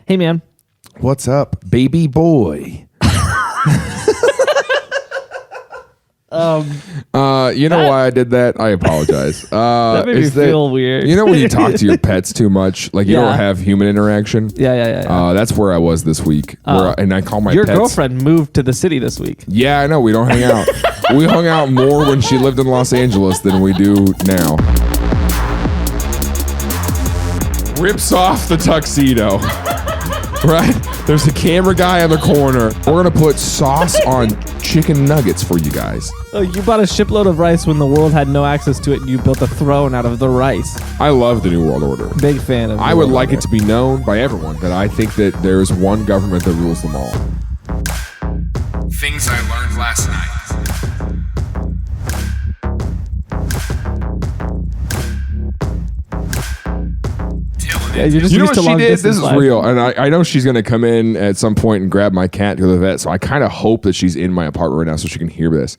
Hey, man. What's up, baby boy? You know why I did that? I apologize. That made me feel weird. You know when you talk to your pets too much, like you don't have human interaction? Yeah. That's where I was this week. And I call my Your pets. girlfriend moved to the city this week. Yeah, I know. We don't hang out. We hung out more when she lived in Los Angeles than we do now. Rips off the tuxedo. Right? There's a camera guy in the corner. We're going to put sauce on chicken nuggets for you guys. Oh, you bought a shipload of rice when the world had no access to it, and you built a throne out of the rice. I love the New World Order. Big fan of I would like it to be known by everyone that I think that there is one government that rules them all. Things I learned last night. Yeah, you're just you know used what to she did? This is life. real. And I know she's going to come in at some point and grab my cat to go to the vet. So I kind of hope that she's in my apartment right now so she can hear this.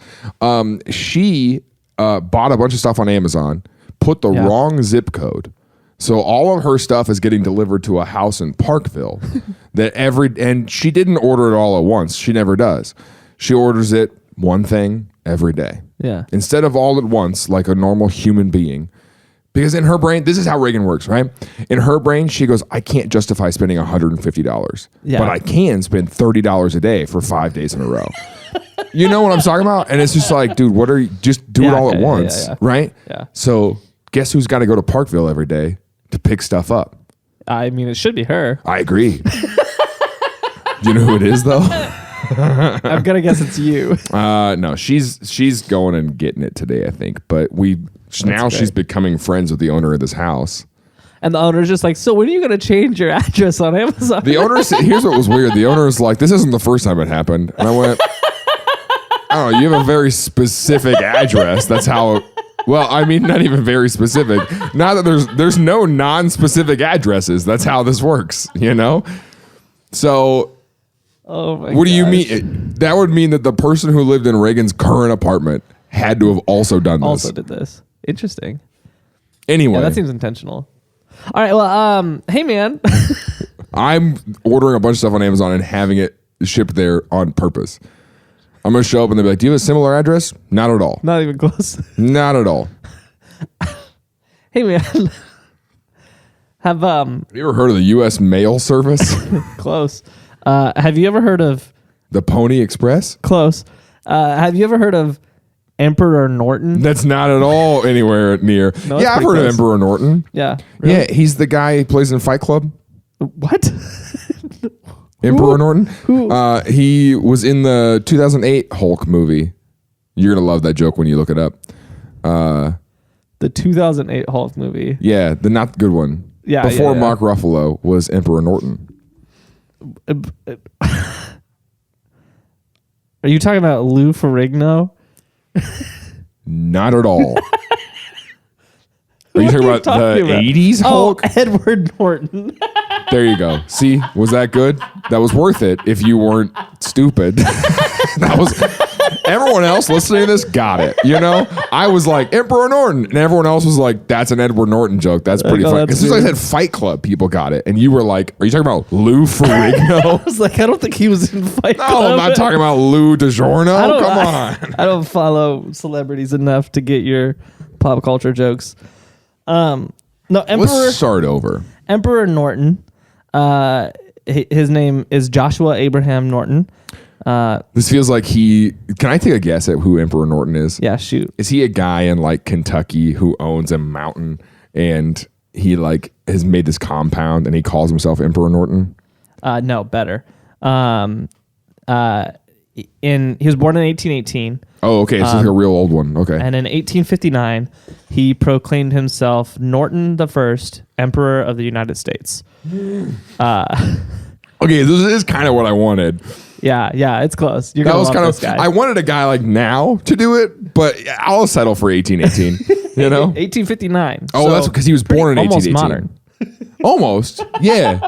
She bought a bunch of stuff on Amazon, put the wrong zip code. So all of her stuff is getting delivered to a house in Parkville. And she didn't order it all at once. She never does. She orders it one thing every day. Yeah. Instead of all at once, like a normal human being. Because in her brain, this is how Reagan works, right? In her brain, she goes, I can't justify spending $150, but I can spend $30 a day for 5 days in a row. You know what I'm talking about? And it's just like, dude, what are you, just do it all at once, right? Yeah. So guess who's got to go to Parkville every day to pick stuff up? I mean, it should be her. I agree. Do you know who it is, though? I'm going to guess it's you. No, she's going and getting it today, I think. But she's becoming friends with the owner of this house. And the owner's just like, so when are you going to change your address on Amazon? The owner, here's what was weird. The owner's like, this isn't the first time it happened. And I went, I don't know, you have a very specific address. That's how, well, I mean, not even very specific. Not that there's no non-specific addresses. That's how this works, you know? So, what do you mean? That would mean that the person who lived in Reagan's current apartment had to have also done this. Also did this. Interesting. Anyway. Yeah, that seems intentional. All right, well, hey, man. I'm ordering a bunch of stuff on Amazon and having it shipped there on purpose. I'm going to show up and they'll be like, do you have a similar address? Not at all. Not even close. Not at all. Hey, man. Have you ever heard of the U.S. Mail Service? Close. Have you ever heard of... The Pony Express? Close. Have you ever heard of Emperor Norton? That's not at all anywhere near. No, yeah, I've heard of Emperor Norton. Yeah. Really? Yeah, he's the guy who plays in Fight Club. What? Emperor Norton? Who? He was in the 2008 Hulk movie. You're going to love that joke when you look it up. The 2008 Hulk movie. Yeah, the not good one. Yeah. Before Mark Ruffalo was Emperor Norton. Are you talking about Lou Ferrigno? Not at all. Are you talking about the 80s Hulk? Oh, Edward Norton. There you go. See, was that good? That was worth it if you weren't stupid. That was... Everyone else listening to this got it. You know, I was like Emperor Norton, and everyone else was like, "That's an Edward Norton joke. That's pretty funny." As soon as I said Fight Club, people got it, and you were like, "Are you talking about Lou Ferrigno?" I was like, "I don't think he was in Fight Club." No, I'm not talking about Lou DiGiorno. Come on. I don't follow celebrities enough to get your pop culture jokes. No, Let's start over. Emperor Norton. His name is Joshua Abraham Norton. This feels like can I take a guess at who Emperor Norton is? Yeah, shoot. Is he a guy in like Kentucky who owns a mountain and he like has made this compound and he calls himself Emperor Norton? No, better. He was born in 1818. Oh, okay. So it's like a real old one. Okay. And in 1859, he proclaimed himself Norton the First, Emperor of the United States. Okay, this is kind of what I wanted. Yeah, it's close. That was kind of. I wanted a guy like now to do it, but I'll settle for 1818. You know, 1859. Oh, so that's because he was born in 1818. Almost modern. Almost, yeah.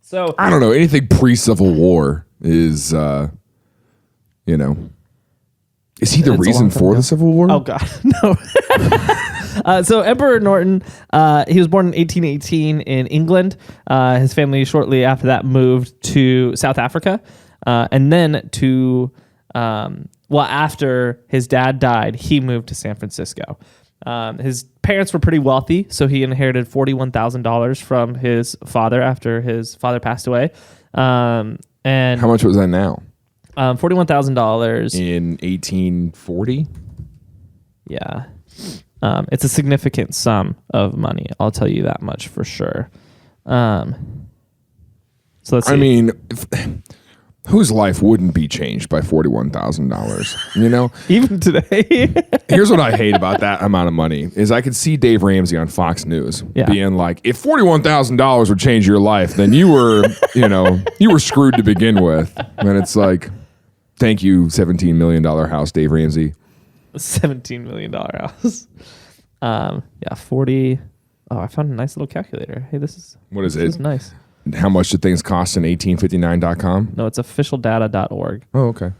So I don't know. Anything pre-Civil War is, you know, is he the reason for the Civil War? Oh God, no. So Emperor Norton, he was born in 1818 in England. His family shortly after that moved to South Africa, and then to after his dad died, he moved to San Francisco. His parents were pretty wealthy, so he inherited $41,000 from his father after his father passed away. And How much was that now? $41,000 In 1840? Yeah. It's a significant sum of money. I'll tell you that much for sure. So let's see. I mean, whose life wouldn't be changed by $41,000? You know? Even today. Here's what I hate about that amount of money is I could see Dave Ramsey on Fox News being like, if $41,000 would change your life, then you were, you were screwed to begin with. And it's like, thank you, $17 million house, Dave Ramsey. $17 million house. 40. Oh, I found a nice little calculator. Hey, this is nice. How much did things cost in 1859.com? No, it's officialdata.org. Oh, okay.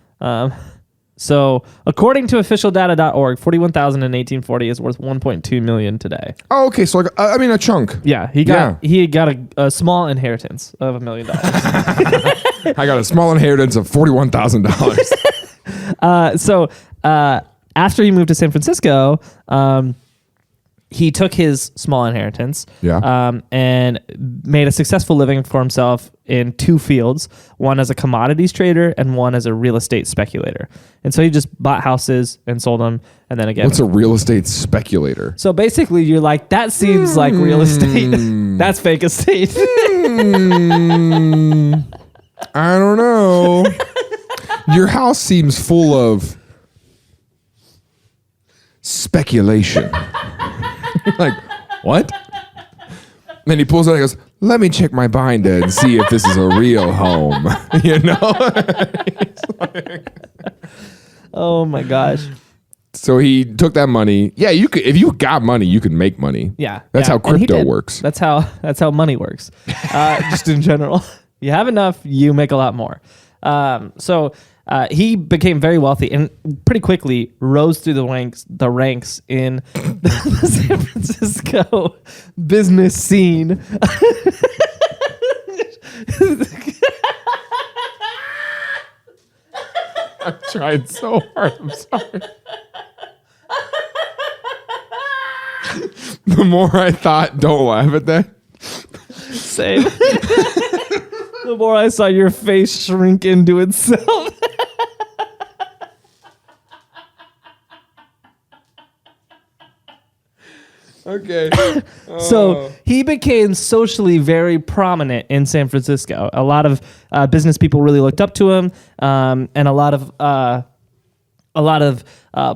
So according to officialdata.org, 41,000 in 1840 is worth 1.2 million today. Oh, okay. So a chunk. Yeah, he got a small inheritance of $1 million. I got a small inheritance of $41,000. So after he moved to San Francisco, he took his small inheritance and made a successful living for himself in two fields, one as a commodities trader and one as a real estate speculator. And so he just bought houses and sold them. And then again, what's a real estate speculator? So basically you're like, that seems like real estate. That's fake estate. I don't know. Your house seems full of speculation. Like, what? Then he pulls out and goes, let me check my binder and see if this is a real home. Oh my gosh. So he took that money. Yeah, you could, if you got money, you could make money. Yeah. That's how crypto works. That's how money works. Just in general. You have enough, you make a lot more. So he became very wealthy and pretty quickly rose through the ranks in the San Francisco business scene. I tried so hard. I'm sorry. The more I thought, don't laugh at that. Same. The more I saw your face shrink into itself. Okay. So he became socially very prominent in San Francisco. A lot of business people really looked up to him, and a lot of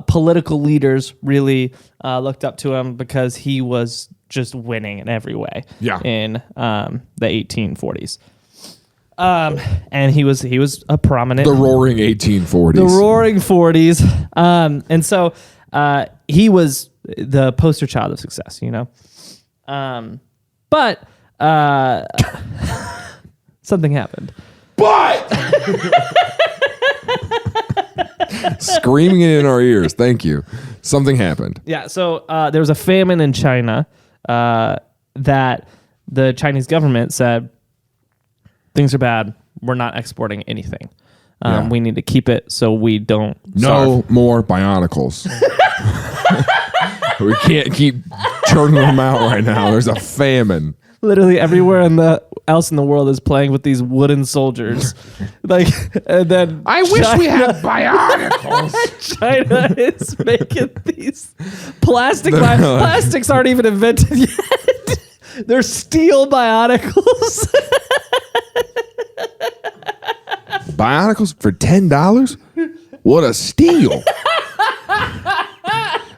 political leaders really looked up to him because he was just winning in every way. Yeah. In the 1840s. And he was a prominent. The Roaring 1840s. The Roaring 40s. And so he was the poster child of success, but something happened. But screaming it in our ears. Thank you. Something happened. Yeah. So there was a famine in China that the Chinese government said, things are bad. We're not exporting anything. We need to keep it so we don't starve. More Bionicles. We can't keep churning them out right now. There's a famine. Literally everywhere else in the world is playing with these wooden soldiers. And then I wish we had Bionicles. China is making these plastics aren't even invented yet. They're steel Bionicles. Bionicles for $10? What a steal.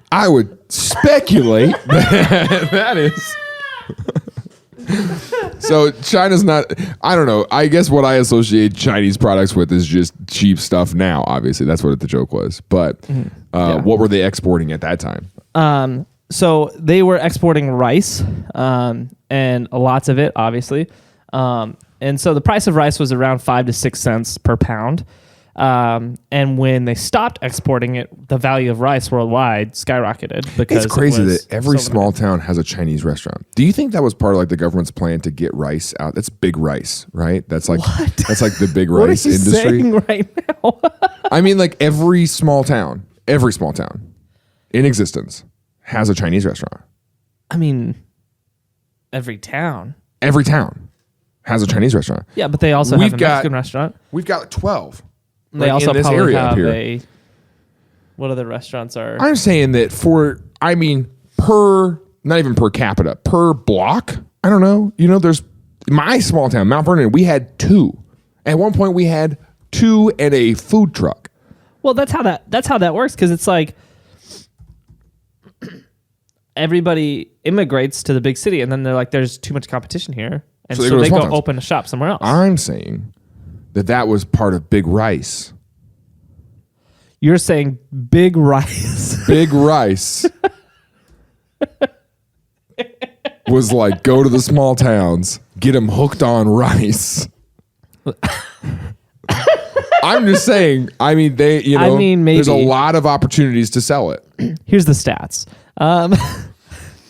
I would speculate that is. So China's not, I don't know. I guess what I associate Chinese products with is just cheap stuff now, obviously. That's what the joke was. But what were they exporting at that time? So they were exporting rice and lots of it, obviously. And so the price of rice was around 5 to 6 cents per pound. And when they stopped exporting it, the value of rice worldwide skyrocketed because it's crazy that every so small town has a Chinese restaurant. Do you think that was part of like the government's plan to get rice out? That's big rice, right? That's like the big rice what are you industry saying right now. I mean, like every small town in existence has a Chinese restaurant. I mean, every town has a Chinese restaurant. Yeah, but they also have a Mexican restaurant. We've got 12. They also in this probably area up have here. what other restaurants are? I'm saying that not even per capita, per block. I don't know. There's my small town, Mount Vernon. We had 2. At one point, we had 2 and a food truck. Well, that's how that works because it's like everybody immigrates to the big city, and then they're like, "There's too much competition here," and so they go open a shop somewhere else. I'm saying that was part of Big Rice. You're saying Big Rice. Big Rice was like, go to the small towns, get them hooked on rice. I'm just saying, maybe there's a lot of opportunities to sell it. Here's the stats.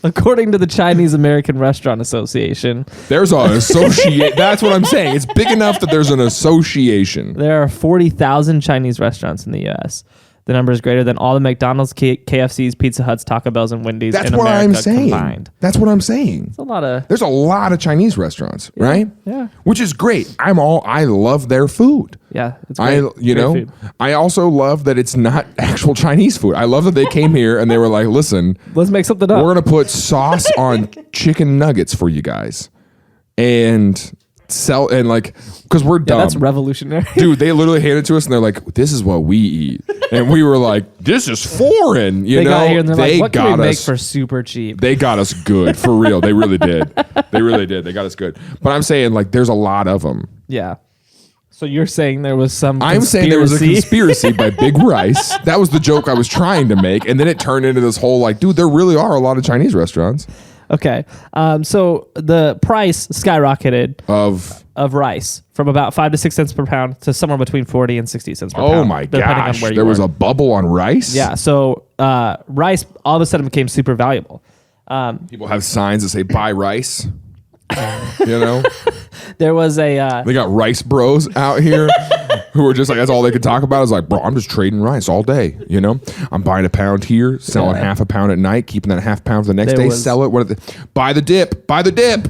According to the Chinese American Restaurant Association, there's an associate. That's what I'm saying. It's big enough that there's an association. There are 40,000 Chinese restaurants in the U.S. The number is greater than all the McDonald's, KFCs, Pizza Huts, Taco Bells, and Wendy's in America combined. That's what I'm saying. There's a lot of Chinese restaurants, right? Yeah. Which is great. I love their food. Yeah, it's great. Great food. I also love that it's not actual Chinese food. I love that they came here and they were like, listen, let's make something up. We're going to put sauce on chicken nuggets for you guys. And sell and because we're dumb. That's revolutionary. Dude, they literally handed it to us and they're like, this is what we eat. And we were like, this is foreign. They got here and they're like, what can we make for super cheap? They got us good, for real. They really did. They got us good. But I'm saying there's a lot of them. Yeah. So you're saying there was some I'm saying there was a conspiracy by Big Rice. That was the joke I was trying to make. And then it turned into this whole dude, there really are a lot of Chinese restaurants. Okay. So the price skyrocketed of rice from about 5 to 6 cents per pound to somewhere between 40 and 60 cents per pound. Oh my gosh. There was a bubble on rice? Yeah. So rice all of a sudden became super valuable. People have signs that say buy rice. There was a they got rice bros out here who are just that's all they could talk about is bro, I'm just trading rice all day. I'm buying a pound here, selling half a pound at night, keeping that half pound for the next day, sell it. Buy the dip.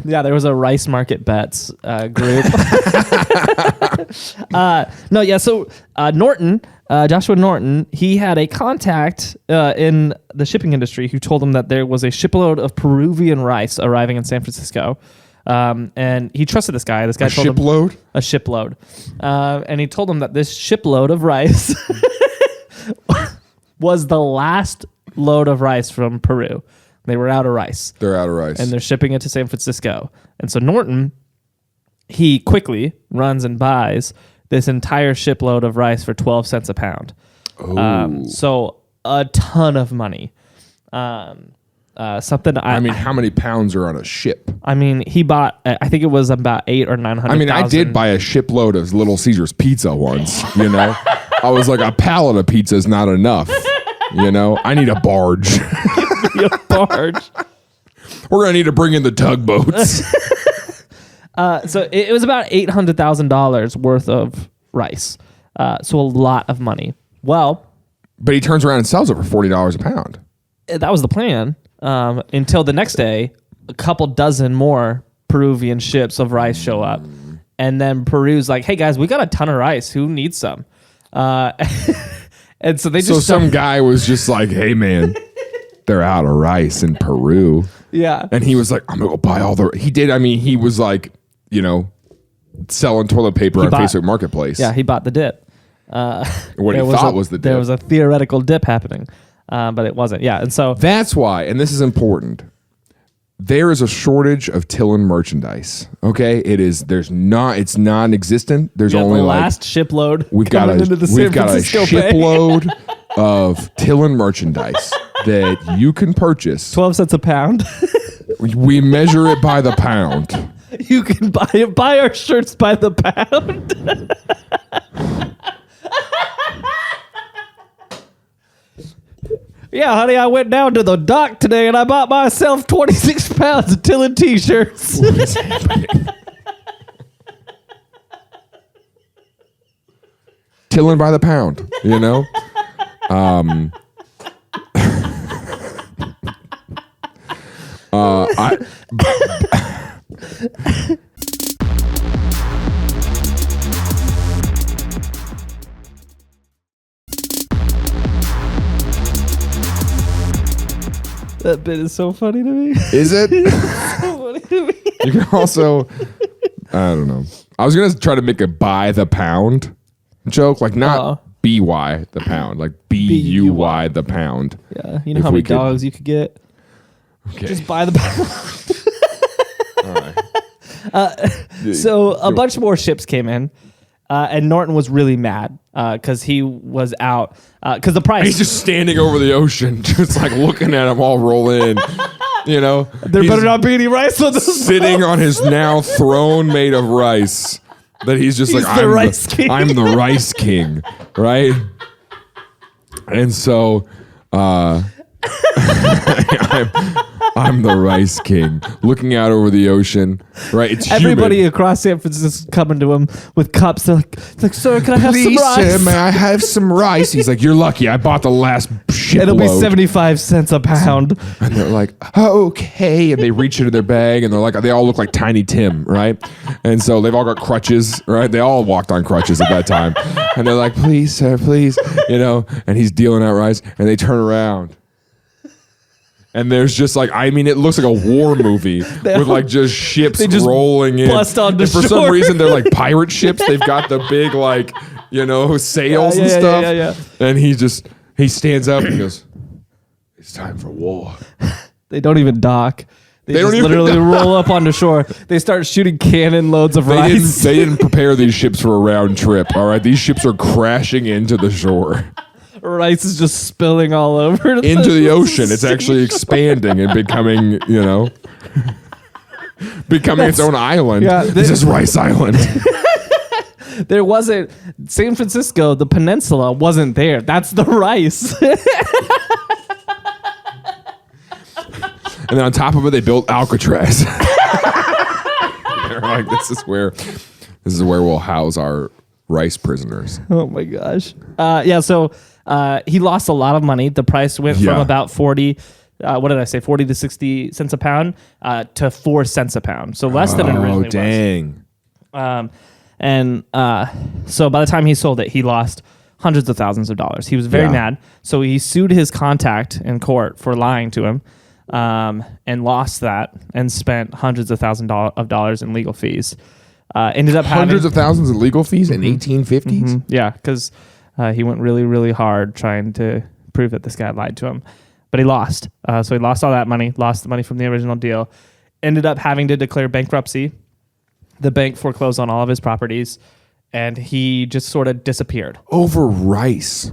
Yeah, there was a rice market bets group. So Norton, Joshua Norton, he had a contact in the shipping industry who told him that there was a shipload of Peruvian rice arriving in San Francisco. And he trusted this guy. This guy told him a shipload. And he told him that this shipload of rice was the last load of rice from Peru. They were out of rice. They're out of rice. And they're shipping it to San Francisco. And so Norton, he quickly runs and buys this entire shipload of rice for 12 cents a pound. So a ton of money. How many pounds are on a ship? He bought, I think it was about 800 or 900. I did buy a shipload of Little Caesars pizza once, I was like, a pallet of pizza is not enough. I need a barge. Give me a barge. We're going to need to bring in the tugboats. So it was about $800,000 worth of rice. So a lot of money. Well. But he turns around and sells it for $40 a pound. That was the plan. Until the next day, a couple dozen more Peruvian ships of rice show up. And then Peru's like, hey guys, we got a ton of rice. Who needs some? And so some guy was just like, hey man, they're out of rice in Peru. Yeah. And he was like, I'm going to go buy all he did. He was like, selling toilet paper on Facebook Marketplace. Yeah, he bought the dip. What he thought was the dip. There was a theoretical dip happening. But it wasn't. Yeah. And so that's why, and this is important. There is a shortage of TILLN merchandise. Okay. It's non-existent. There's only the last shipload. We've got a shipload of TILLN merchandise that you can purchase. 12 cents a pound. We measure it by the pound. You can buy our shirts by the pound. Yeah, honey, I went down to the dock today and I bought myself 26 pounds of TILLN t-shirts. What is happening? TILLN by the pound, you know? That bit is so funny to me. Is it? So funny to me. You can also, I don't know. I was going to try to make a by the pound joke, like not B-Y the pound, like B-U-Y the pound. Yeah, you know how many dogs you could get? Okay. Just buy the pound. All right. So a bunch more ships came in, and Norton was really mad because he was out because the price. He's just standing over the ocean, just like looking at them all roll in. You know, there better not be any rice on this. Sitting on his now throne made of rice. That he's just I'm the rice king, right? And so, I'm the rice king, looking out over the ocean, right? It's everybody humid. across San Francisco coming to him with cups. They're like, sir, can I have some rice? Sir, may I have some rice? He's like, you're lucky. I bought the last shipload. It'll be 75 cents a pound. And they're like, okay. And they reach into their bag, and they're like, they all look like Tiny Tim, right? And so they've all got crutches, right? They all walked on crutches at that time. And they're like, please, sir, please, you know. And he's dealing out rice, and they turn around. And there's just like, I mean, it looks like a war movie with like just ships rolling in. Bust onto and for shore. some reason, they're like pirate ships. They've got the big like, you know, sails and stuff. Yeah. And he stands up and goes, it's time for war. They don't even dock. They don't just even literally roll up onto shore. They start shooting cannon loads of rice. They didn't prepare these ships for a round trip. All right, these ships are crashing into the shore. Rice is just spilling all over into the ocean. It's actually expanding and becoming, you know, its own island. Yeah, this is Rice Island. There wasn't San Francisco, the peninsula wasn't there. That's the rice. And then on top of it, they built Alcatraz. They're like, this is where we'll house our rice prisoners. Oh my gosh. So he lost a lot of money. The price went from about 40 to 60 cents a pound to 4 cents a pound. So less than it originally was. Oh, dang. So by the time he sold it, he lost hundreds of thousands of dollars. He was very mad. So he sued his contact in court for lying to him and lost that and spent hundreds of thousands of dollars in legal fees. Ended up hundreds of thousands of legal fees in 1850s? Mm-hmm. Yeah, because he went really, really hard trying to prove that this guy lied to him. But he lost. So he lost all that money, lost the money from the original deal, ended up having to declare bankruptcy. The bank foreclosed on all of his properties, and he just sort of disappeared. Over rice.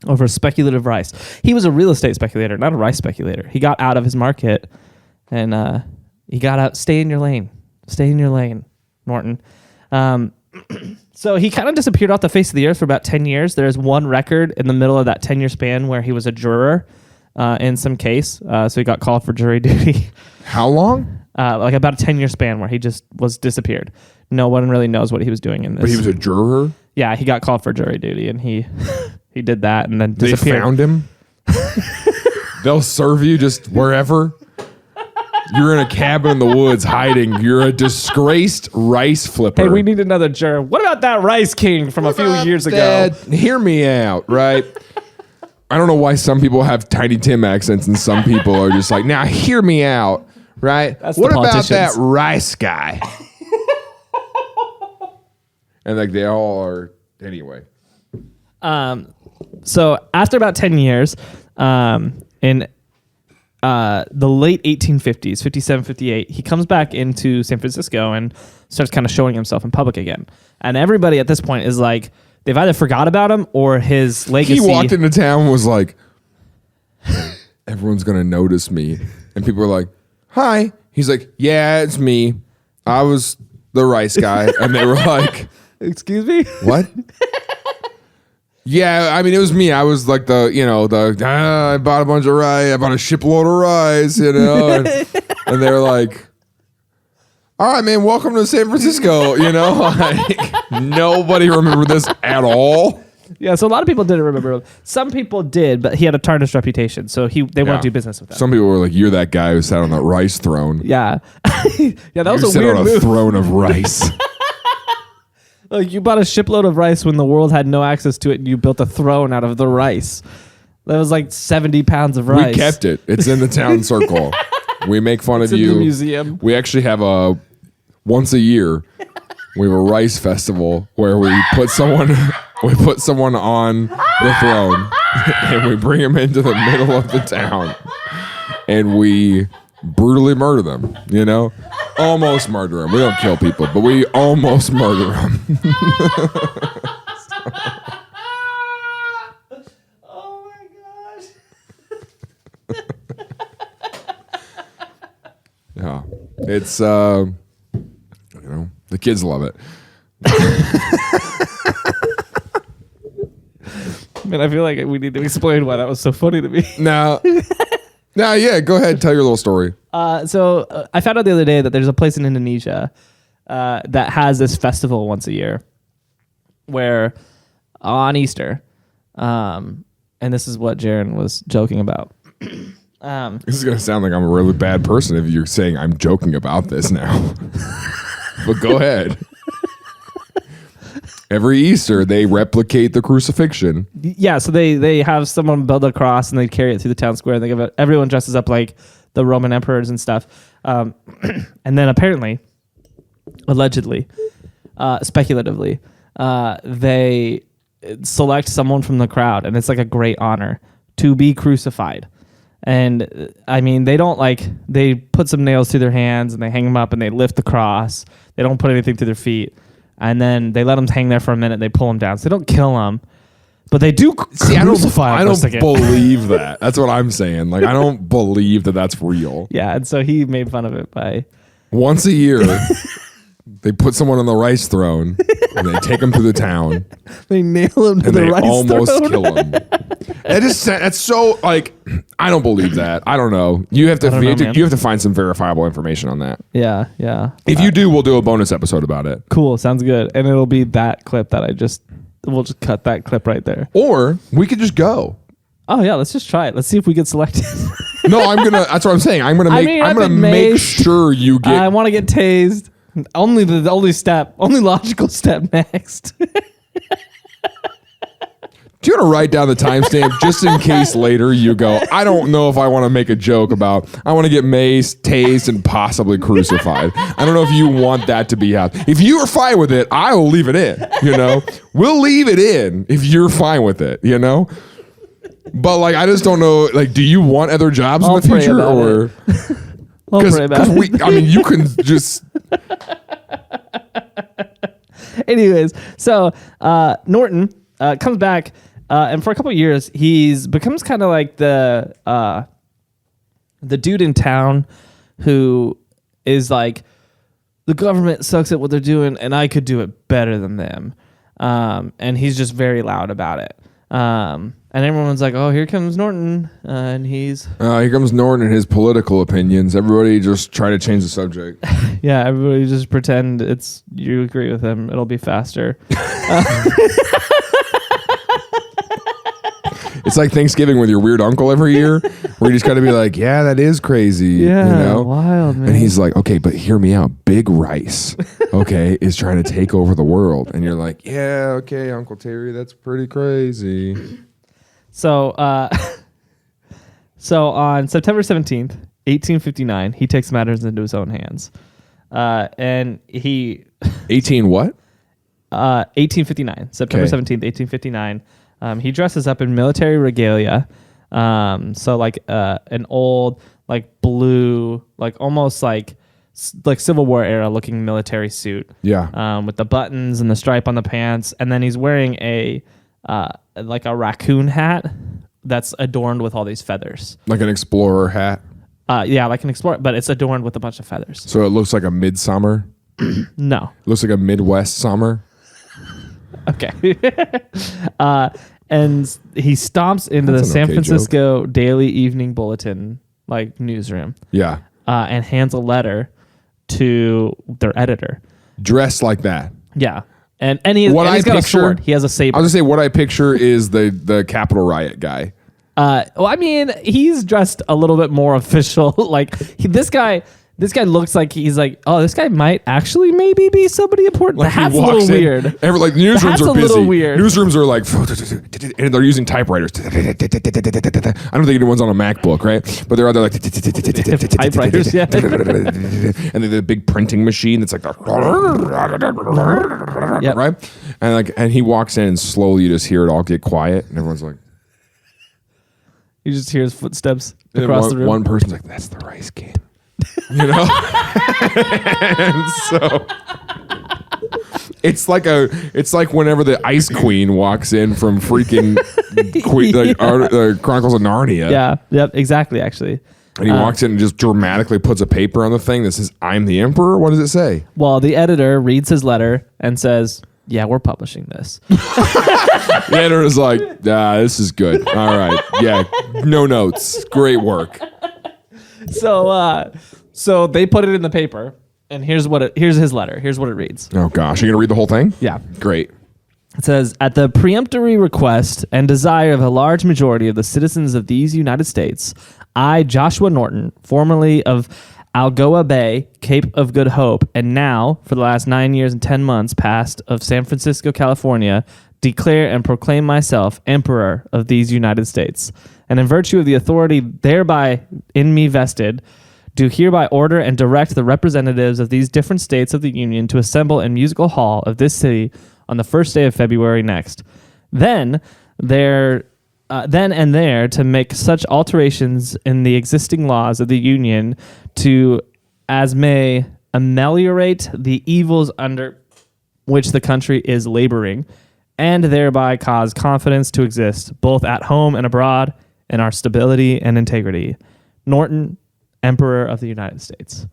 Over speculative rice. He was a real estate speculator, not a rice speculator. He got out of his market, and he got out. Stay in your lane. Stay in your lane, Norton. So he kind of disappeared off the face of the earth for about 10 years. There's one record in the middle of that 10-year span where he was a juror in some case. So he got called for jury duty. How long? Like about a 10-year span where he just was disappeared. No one really knows what he was doing in this. But he was a juror? Yeah, he got called for jury duty, and he did that and then disappeared. They found him? They'll serve you just wherever? You're in a cabin in the woods hiding. You're a disgraced rice flipper. Hey, we need another juror. What about that Rice King from a few years ago? Hear me out, right? I don't know why some people have Tiny Tim accents and some people are just like, now hear me out, right? What about that rice guy? And like they all are, anyway. So after about 10 years, in the late 1850s, 57, 58, he comes back into San Francisco and starts kind of showing himself in public again. And everybody at this point is like, they've either forgot about him or his legacy. He walked into town and was like, everyone's going to notice me. And people are like, hi. He's like, yeah, it's me. I was the rice guy. And they were like, excuse me? what? Yeah, I mean, it was me. I was like I bought a bunch of rice. I bought a shipload of rice, and they were like, all right, man, welcome to San Francisco. Like, nobody remembered this at all. Yeah, so a lot of people didn't remember him. Some people did, but he had a tarnished reputation, so they won't do business with him. Some people were like, you're that guy who sat on that rice throne. Yeah. Yeah, that was a weird on move. a throne of rice. Like, you bought a shipload of rice when the world had no access to it, and you built a throne out of the rice. That was like 70 pounds of rice. We kept it. It's in the town circle. We make fun of you. It's in the museum. We actually have once a year, we have a rice festival where we put someone on the throne and we bring them into the middle of the town and we brutally murder them, almost murder them. We don't kill people, but we almost murder them. Oh my gosh. Yeah. It's the kids love it. Man, I feel like we need to explain why that was so funny to me. No, yeah, go ahead, tell your little story. So I found out the other day that there's a place in Indonesia that has this festival once a year where on Easter, and this is what Jaron was joking about. This is going to sound like I'm a really bad person if you're saying I'm joking about this now. But go ahead. Every Easter, they replicate the crucifixion. Yeah, so they have someone build a cross and they carry it through the town square. And they give it, everyone dresses up like the Roman emperors and stuff. And then apparently, allegedly, speculatively, they select someone from the crowd, and it's like a great honor to be crucified. And I mean, they put some nails through their hands and they hang them up and they lift the cross. They don't put anything through their feet. And then they let them hang there for a minute. They pull them down. So they don't kill them, but they do crucify them. I don't believe that. That's what I'm saying. Like, I don't believe that that's real. Yeah. And so he made fun of it by once a year, they put someone on the rice throne and they take them through the town. They nail him to the rice throne. They almost kill him. That's so, like, I don't believe that. I don't know. You have to find some verifiable information on that. Yeah, yeah. If you do, we'll do a bonus episode about it. Cool, sounds good. And it'll be that clip that we'll just cut that clip right there. Or we could just go. Oh yeah, let's just try it. Let's see if we get selected. No, that's what I'm saying. I'm gonna make sure you get. I want to get tased. Only logical step next. Do you want to write down the timestamp just in case later you go, I don't know if I want to make a joke about, I want to get maced, tased, and possibly crucified. I don't know if you want that to be out. If you are fine with it, I will leave it in, We'll leave it in if you're fine with it, But, like, I just don't know, like, do you want other jobs in the future? Or I'll pray about it. I mean, you can just... Anyways, so Norton comes back, and for a couple of years, becomes kind of like the dude in town who is like, the government sucks at what they're doing, and I could do it better than them. And he's just very loud about it. And everyone's like, oh, here comes Norton, and he's... here comes Norton and his political opinions. Everybody just try to change the subject. Yeah, everybody just pretend you agree with him. It'll be faster. It's like Thanksgiving with your weird uncle every year, where you just got to be like, yeah, that is crazy. Yeah, wild, man. And he's like, okay, but hear me out. Big Rice, okay, is trying to take over the world. And you're like, yeah, okay, Uncle Terry, that's pretty crazy. So on September 17th, 1859, he takes matters into his own hands. And he... 18 what? 1859. September 17th, 1859. He dresses up in military regalia. So like an old, like blue, like almost like Civil War era looking military suit. Yeah. With the buttons and the stripe on the pants. And then he's wearing like a raccoon hat that's adorned with all these feathers. Like an explorer hat? Yeah, like an explorer, but it's adorned with a bunch of feathers. So it looks like a midsummer? No. It looks like a Midwest summer? Okay. And he stomps into That's the an San okay Francisco Daily Evening Bulletin newsroom. Yeah. And hands a letter to their editor. Dressed like that. Yeah. And he's got a sword. He has a saber. I was going to say, what I picture is the Capitol riot guy. Well, I mean, he's dressed a little bit more official. This guy looks like he's like, oh, this guy might actually maybe be somebody important. Like the hat's a little weird. Like the newsrooms are busy. Little weird. Newsrooms are like, and they're using typewriters. I don't think anyone's on a MacBook, right? But they're out there like typewriters, yeah. And then the big printing machine that's like, right? And he walks in and slowly you just hear it all get quiet, and everyone's like, you just hear his footsteps across the room. One person's like, that's the rice can. You know? And so it's like whenever the Ice Queen walks in from freaking Chronicles of Narnia. Yeah, yep, exactly, actually. And he walks in and just dramatically puts a paper on the thing that says, I'm the Emperor? What does it say? Well, the editor reads his letter and says, yeah, we're publishing this. The editor is like, this is good. All right. Yeah, no notes. Great work. So they put it in the paper, and here's his letter. Here's what it reads. Oh gosh, are you gonna read the whole thing? Yeah. Great. It says, at the peremptory request and desire of a large majority of the citizens of these United States, I, Joshua Norton, formerly of Algoa Bay, Cape of Good Hope, and now, for the last 9 years and 10 months past, of San Francisco, California, declare and proclaim myself Emperor of these United States, and in virtue of the authority thereby in me vested, do hereby order and direct the representatives of these different states of the Union to assemble in musical hall of this city on the first day of February next. Then and there to make such alterations in the existing laws of the Union as may ameliorate the evils under which the country is laboring, and thereby cause confidence to exist both at home and abroad in our stability and integrity. Norton, Emperor of the United States.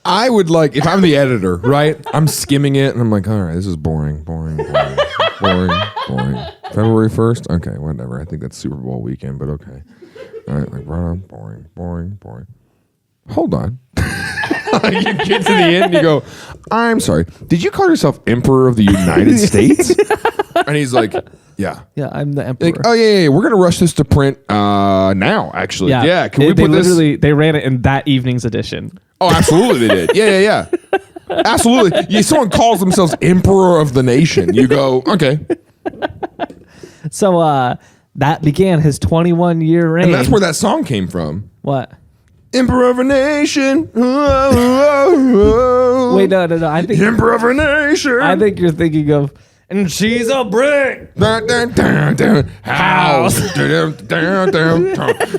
I would like, if I'm the editor, right? I'm skimming it and I'm like, all right, this is boring. February 1st? Okay, whatever. I think that's Super Bowl weekend, but okay. All right, like, boring. Hold on. You get to the end and you go, I'm sorry. Did you call yourself Emperor of the United States? And he's like, yeah. Yeah, I'm the Emperor. Like, oh, yeah. We're going to rush this to print now, actually. Yeah. Can we put this? They ran it in that evening's edition. Oh, absolutely they did. Yeah. Absolutely. Someone calls themselves Emperor of the Nation. You go, okay. So that began his 21-year reign. And that's where that song came from. What? Emperor of a Nation. Wait, no. I think Emperor of a Nation. I think you're thinking of, and she's a brick house.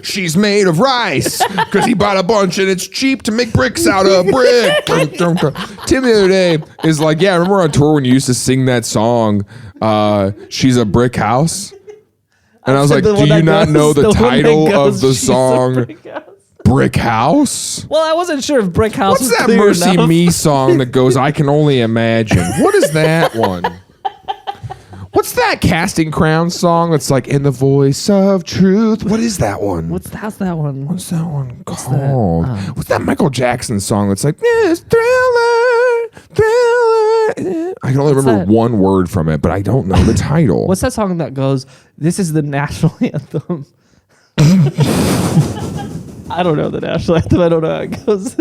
She's made of rice because he bought a bunch and it's cheap to make bricks out of brick. Tim the other day is like, yeah, remember on tour when you used to sing that song, She's a Brick House? And I was like, do you not know the title of the song? Brick House? Well, I wasn't sure if Brick House was clear enough. What's that Mercy Me song that goes, I can only imagine? What is that one? What's that Casting Crowns song that's like, in the voice of truth? What is that one? How's that one? What's that one called? What's that Michael Jackson song that's like, yes, thriller? I can only remember one word from it, but I don't know the title. What's that song that goes, this is the national anthem? I don't know the national anthem. I don't know how it goes.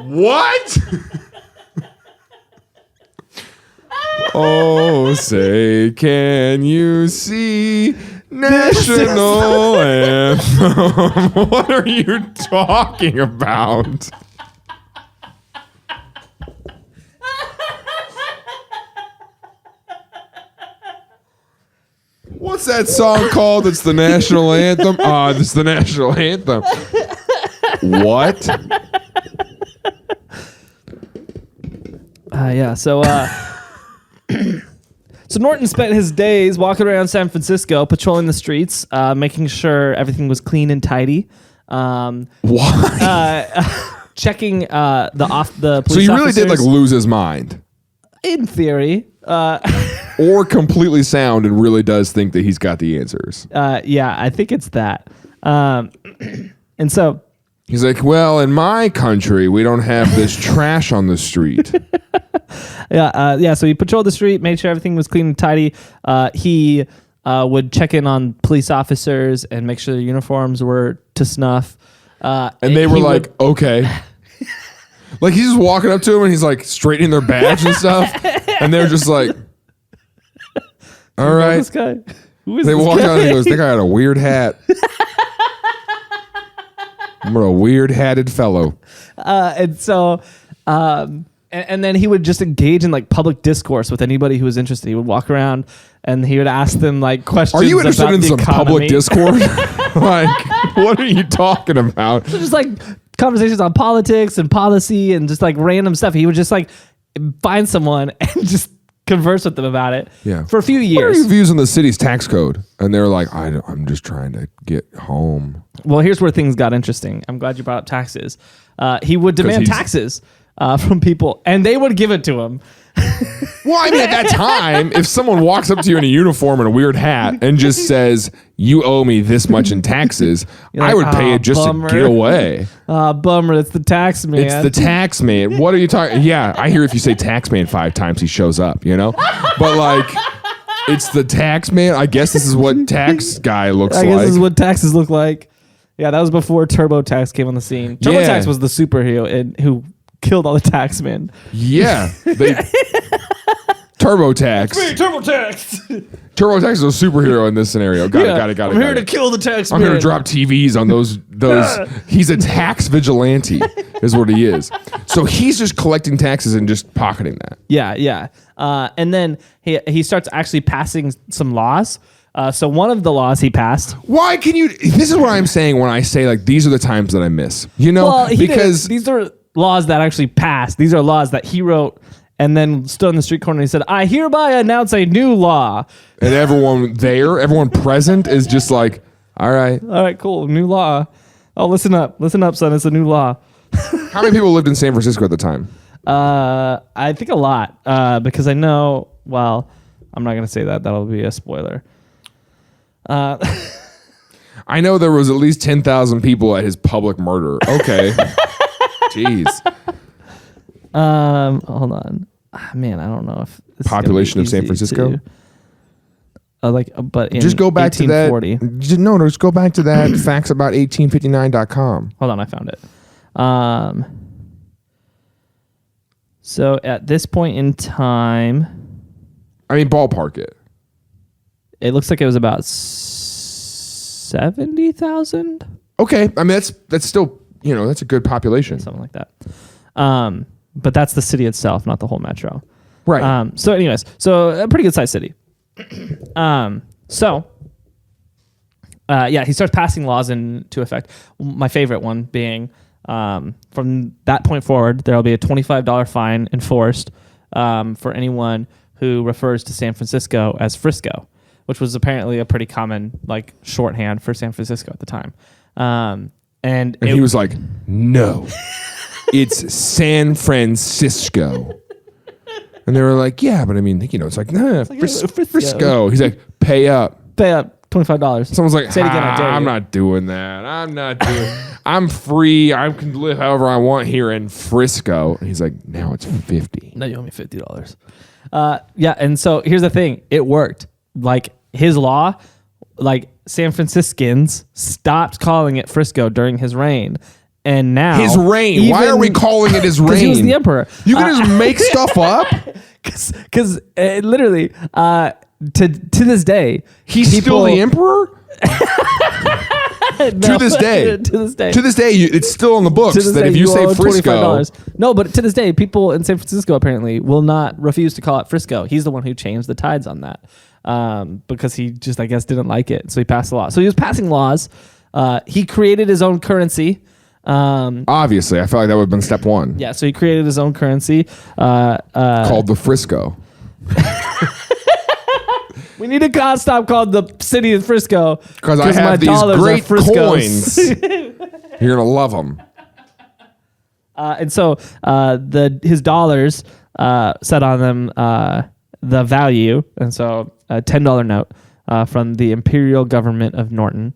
What? Oh, say, can you see national anthem? What are you talking about? What's that song called? It's the national anthem. It's the national anthem. What? Yeah. So So Norton spent his days walking around San Francisco, patrolling the streets, making sure everything was clean and tidy. Why? Checking the police So he really did officers. lose his mind. In theory. Or completely sound and really does think that he's got the answers. Yeah, I think it's that. And so he's like, well, in my country, we don't have this trash on the street. So he patrolled the street, made sure everything was clean and tidy. He would check in on police officers and make sure their uniforms were to snuff. And they were like, okay. Like he's just walking up to him and he's like straightening their badge and stuff. And they're just like, all right. This guy? Who is They this walk guy? out and he goes, that guy had a weird hat. I'm a weird hatted fellow. And so, and then he would just engage in public discourse with anybody who was interested. He would walk around and he would ask them questions. Are you interested about in the some economy. public discourse? What are you talking about? So just conversations on politics and policy and just random stuff. He would just find someone and just converse with them about it. Yeah. For a few What are years. your views on the city's tax code? And they're like, I'm just trying to get home. Well, here's where things got interesting. I'm glad you brought up taxes. He would demand taxes from people, and they would give it to him. Well, I mean, at that time, if someone walks up to you in a uniform and a weird hat and just says, you owe me this much in taxes, I would pay it just bummer. to get away. Bummer. It's the tax man. It's the tax man. What are you talking? Yeah, I hear if you say tax man 5 times, he shows up, But it's the tax man. I guess this is what tax guy looks like. I guess this is what taxes look like. Yeah, that was before TurboTax came on the scene. TurboTax was the superhero who killed all the taxmen. Yeah. TurboTax. TurboTax. TurboTax is a superhero in this scenario. Got it. I'm here to kill the taxmen. I'm here to drop TVs on those. He's a tax vigilante, is what he is. So he's just collecting taxes and just pocketing that. Yeah. And then he starts actually passing some laws. So one of the laws he passed. Why can you? This is what I'm saying when I say these are the times that I miss. Because these are laws that actually passed. These are laws that he wrote and then stood on the street corner and he said, I hereby announce a new law. And everyone present is just like, all right, cool, new law. Oh, listen up, son, it's a new law. How many people lived in San Francisco at the time? I think a lot, because I know, well, I'm not going to say that. That'll be a spoiler. I know there was at least 10,000 people at his public murder. Okay. Jeez. Hold on. Man, I don't know if this population of San Francisco. But in just go back to that. 1840. No, just go back to that factsabout1859.com. Hold on, I found it. So at this point in time, I mean, ballpark it. It looks like it was about 70,000. Okay, I mean that's still that's a good population, something like that. But that's the city itself, not the whole metro. Right. So anyways, a pretty good sized city. He starts passing laws into effect. My favorite one being, from that point forward, there will be a $25 fine enforced for anyone who refers to San Francisco as Frisco, which was apparently a pretty common shorthand for San Francisco at the time. And he was like, no, it's San Francisco. And they were like, yeah, but I mean, it's like, nah, Frisco. He's like, pay up. Pay up $25. Someone's like, say it again, I dare I'm you. not doing that. I'm free. I can live however I want here in Frisco. And he's like, now it's 50. No, you owe me $50. And so here's the thing. It worked. His law, San Franciscans stopped calling it Frisco during his reign. And now his reign. Why are we calling it his reign? Because he was the emperor. You can just make stuff up. Because literally, to this day, he's still the emperor. To this day, it's still on the books that if you say Frisco, no, but to this day, people in San Francisco apparently will not refuse to call it Frisco. He's the one who changed the tides on that, because he just, I guess, didn't like it, so he passed a law. So he was passing laws. He created his own currency. Obviously, I felt like that would have been step one. Yeah, so he created his own currency called the Frisco. We need to stop calling the city of Frisco because I have these great coins. You're gonna love them. And so his dollars set on them the value, and so a $10 note from the imperial government of Norton.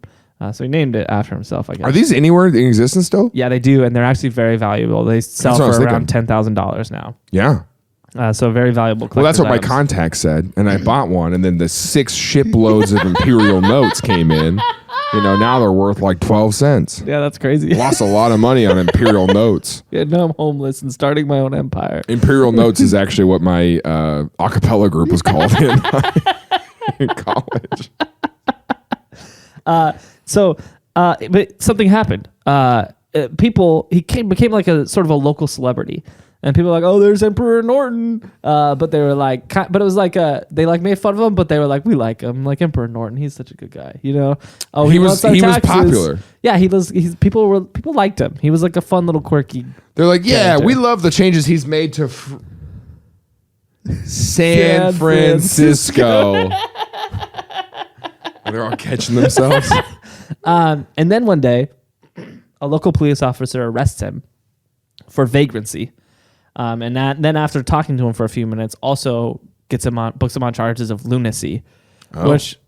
So he named it after himself, I guess. Are these anywhere in existence still? Yeah, they do, and they're actually very valuable. They sell for around $10,000 now. Yeah. So very valuable. Well, that's what my contact said, and I bought one, and then the 6 shiploads of imperial notes came in. Now they're worth like 12 cents. Yeah, that's crazy. Lost a lot of money on imperial notes. Yeah, now I'm homeless and starting my own empire. Imperial notes is actually what my a cappella group was called in college. But something happened. He became like a sort of a local celebrity. And people were like, oh, there's Emperor Norton. But they were like, but it was like, they like made fun of him, but they were like, we like him. Like Emperor Norton, he's such a good guy, Oh, he was popular. Yeah, people liked him. He was like a fun little quirky. They're like, yeah, we love the changes he's made to San Francisco. And they're all catching themselves. And then one day, a local police officer arrests him for vagrancy. And then after talking to him for a few minutes, also books him on charges of lunacy, which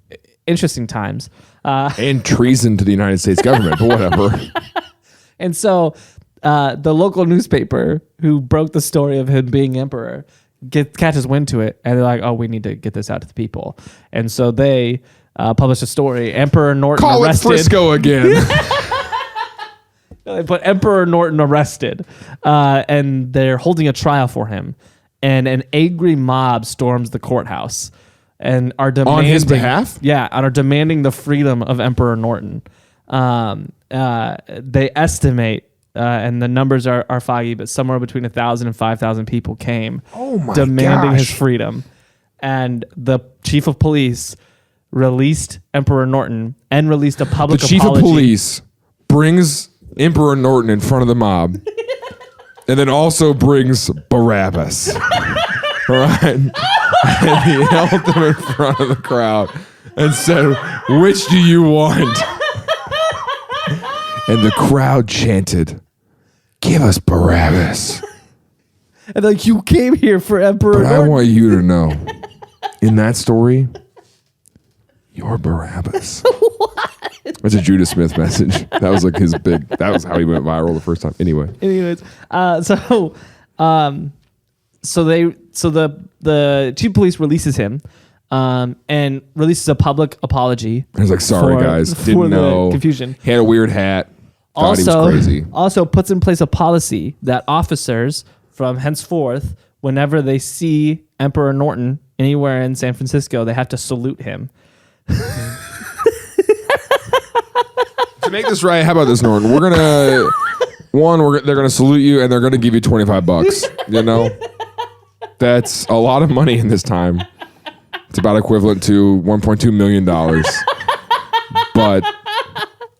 interesting times. And treason to the United States government, but whatever. And so the local newspaper who broke the story of him being emperor catches wind to it, and they're like, oh, we need to get this out to the people. And so they published a story, Emperor Norton arrested. Call it Frisco again. They put Emperor Norton arrested, and they're holding a trial for him. And an angry mob storms the courthouse and are demanding on his behalf. Yeah, and are demanding the freedom of Emperor Norton. They estimate, and the numbers are foggy, but somewhere between 1,000 and 5,000 people came, demanding his freedom. And the chief of police released Emperor Norton and released a public apology. The chief of police brings Emperor Norton in front of the mob, and then also brings Barabbas. Right? And he held them in front of the crowd and said, which do you want? And the crowd chanted, give us Barabbas. And like, you came here for Emperor Norton. I want you to know, in that story, you're Barabbas. What? That's a Judah Smith message. That was like that was how he went viral the first time. Anyways, the chief of police releases him, and releases a public apology. He's like, sorry guys, didn't know. Confusion. He had a weird hat. Thought he was crazy. Also puts in place a policy that officers from henceforth, whenever they see Emperor Norton anywhere in San Francisco, they have to salute him. To make this right, how about this, Norton? We're gonna they're gonna salute you, and they're gonna give you $25. That's a lot of money in this time. It's about equivalent to $1.2 million. But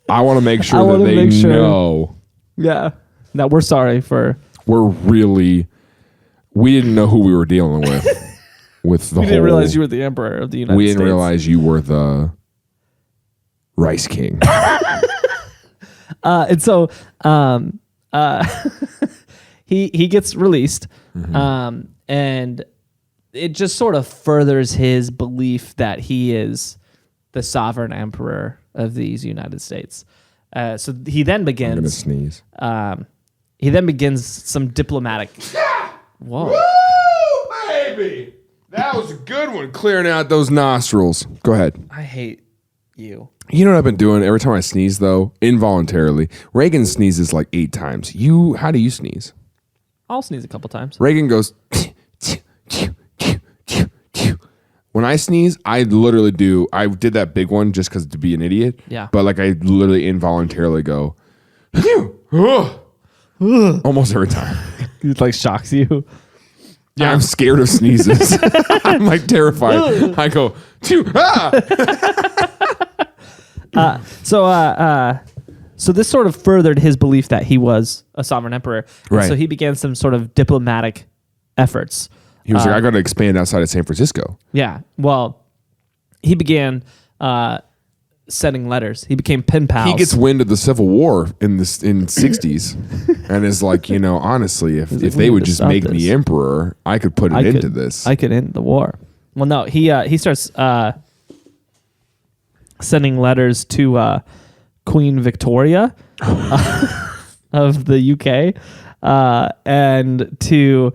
I want to make sure that they know. Yeah, that we're sorry for. We didn't know who we were dealing with. We didn't realize you were the emperor of the United States. We didn't realize you were the Rice King. And so he gets released, and it just sort of furthers his belief that he is the sovereign emperor of these United States. So he then begins. I'm gonna sneeze. He then begins some diplomatic. Whoa, woo, baby! That was a good one, clearing out those nostrils. Go ahead. I hate you. You know what I've been doing every time I sneeze, though? Involuntarily. Reagan sneezes like 8 times. How do you sneeze? I'll sneeze a couple times. Reagan goes... When I sneeze, I literally do... I did that big one just because to be an idiot. Yeah. But like I literally involuntarily go... Almost every time. It like shocks you. Yeah, I'm scared of sneezes. I'm like terrified. I go... So this sort of furthered his belief that he was a sovereign emperor. Right. So he began some sort of diplomatic efforts. He was like, I got to expand outside of San Francisco. Yeah. Well, he began sending letters. He became pen pals. He gets wind of the Civil War in 60s and is like, honestly, if they would just make me emperor, I could put an end to this. I could end the war. Well, no, he starts sending letters to Queen Victoria of the UK and to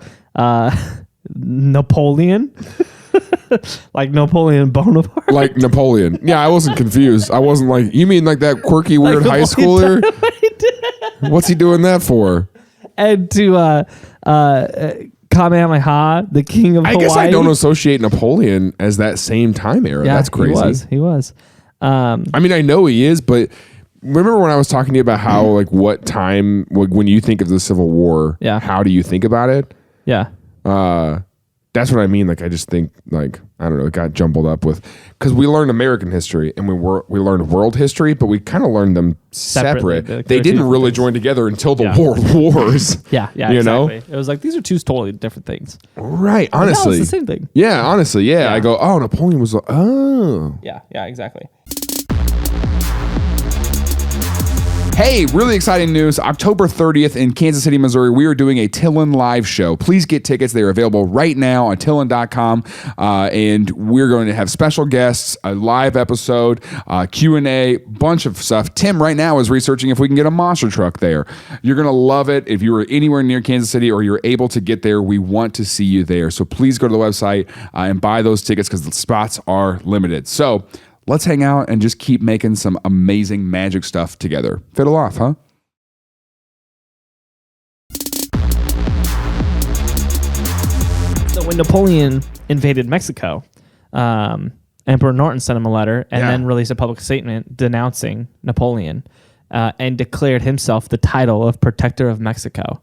Napoleon. Like Napoleon Bonaparte. Like Napoleon. Yeah, I wasn't confused. I wasn't like, you mean like that quirky, weird high schooler? What's he doing that for? And to Kamehameha, the king of Hawaii. I guess I don't associate Napoleon as that same time era. Yeah, that's crazy. He was. I mean, I know he is, but remember when I was talking to you about how, like, what time, when you think of the Civil War, how do you think about it? Yeah. That's what I mean. Like, I just think, like, I don't know, it got jumbled up with, because we learned American history and we learned world history, but we kind of learned them separate. They didn't really join together until the World Wars. Yeah, exactly. Know? It was like, these are two totally different things. Right, honestly. No, it's the same thing. Yeah, honestly, yeah. I go, oh, Napoleon was like, oh. Yeah, exactly. Hey, really exciting news. October 30th in Kansas City, Missouri, we are doing a TILLN live show. Please get tickets. They are available right now on TILLN.com. And we're going to have special guests, a live episode, Q&A, bunch of stuff. Tim right now is researching if we can get a monster truck there. You're going to love it. If you are anywhere near Kansas City or you're able to get there, we want to see you there. So please go to the website and buy those tickets because the spots are limited. So let's hang out and just keep making some amazing magic stuff together. Fiddle off, huh? So when Napoleon invaded Mexico, Emperor Norton sent him a letter and then released a public statement denouncing Napoleon and declared himself the title of Protector of Mexico.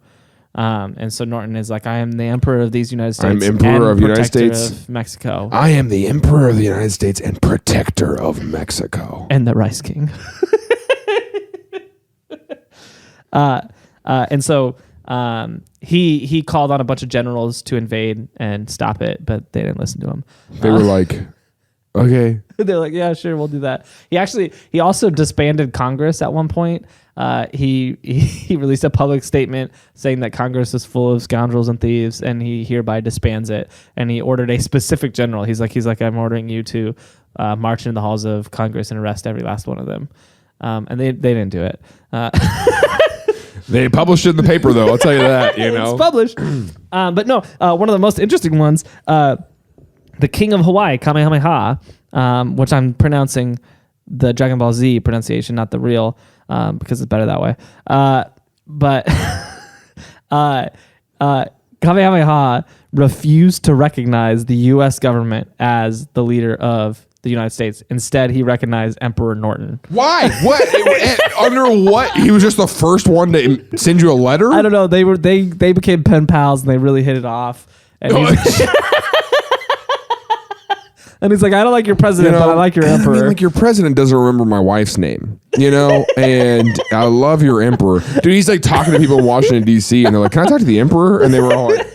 And so Norton is like, I am the Emperor of these United States. I'm Emperor of the United States. Of Mexico. I am the Emperor of the United States and Protector of Mexico. And the Rice King. And so he called on a bunch of generals to invade and stop it, but they didn't listen to him. They were like, okay. They're like, yeah, sure, we'll do that. He also disbanded Congress at one point. He released a public statement saying that Congress is full of scoundrels and thieves, and he hereby disbands it. And he ordered a specific general. He's like, I'm ordering you to march into the halls of Congress and arrest every last one of them. And they didn't do it. They published it in the paper, though. I'll tell you that. It's published. But no, one of the most interesting ones, the king of Hawaii, Kamehameha, which I'm pronouncing the Dragon Ball Z pronunciation, not the real, because it's better that way. But Kamehameha refused to recognize the U.S. government as the leader of the United States. Instead, he recognized Emperor Norton. Why? What? Under what? He was just the first one to send you a letter? I don't know. They became pen pals and they really hit it off. And he's like, I don't like your president, but I like your emperor. I mean, like, your president doesn't remember my wife's name, and I love your emperor. Dude, he's like talking to people in Washington, D.C., and they're like, can I talk to the emperor? And they were all like,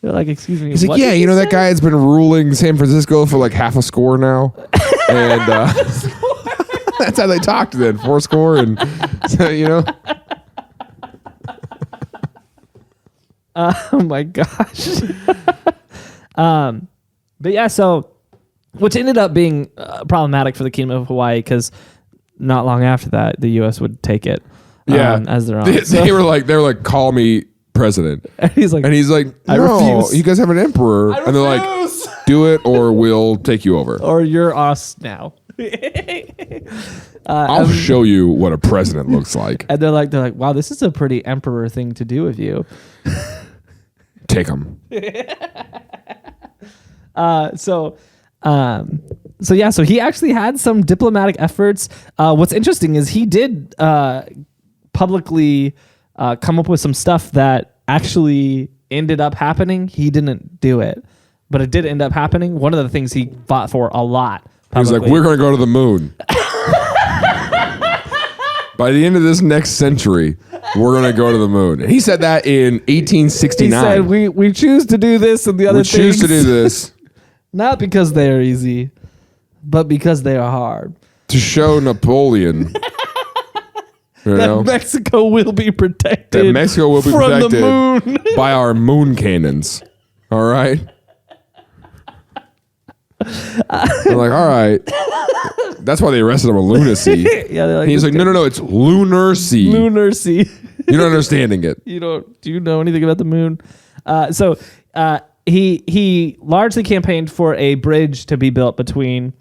they're like, excuse me. He's like, yeah, that guy has been ruling San Francisco for like half a score now. And that's how they talked then, 4 score. And, oh my gosh. But yeah, so which ended up being problematic for the Kingdom of Hawaii because not long after that, the U.S. would take it as their own. They were like, call me president. And he's like, no, I refuse. You guys have an emperor. And they're like, do it or we'll take you over. Or you're us now. I'll show you what a president looks like. And they're like, wow, this is a pretty emperor thing to do with you. Take him. So he actually had some diplomatic efforts. What's interesting is he did publicly come up with some stuff that actually ended up happening. He didn't do it, but it did end up happening. One of the things he fought for a lot. He was like, we're going to go to the moon. By the end of this next century, we're going to go to the moon. And he said that in 1869. He said, we choose to do this and the other things. We choose to do this. Not because they are easy, but because they are hard. To show Napoleon that Mexico will be protected. That Mexico will be from protected the moon. by our moon cannons. All right? They're like, all right. That's why they arrested him on lunacy. Yeah, he's like, no, it's lunacy. Lunacy. You're not understanding it. Do you know anything about the moon? So he largely campaigned for a bridge to be built between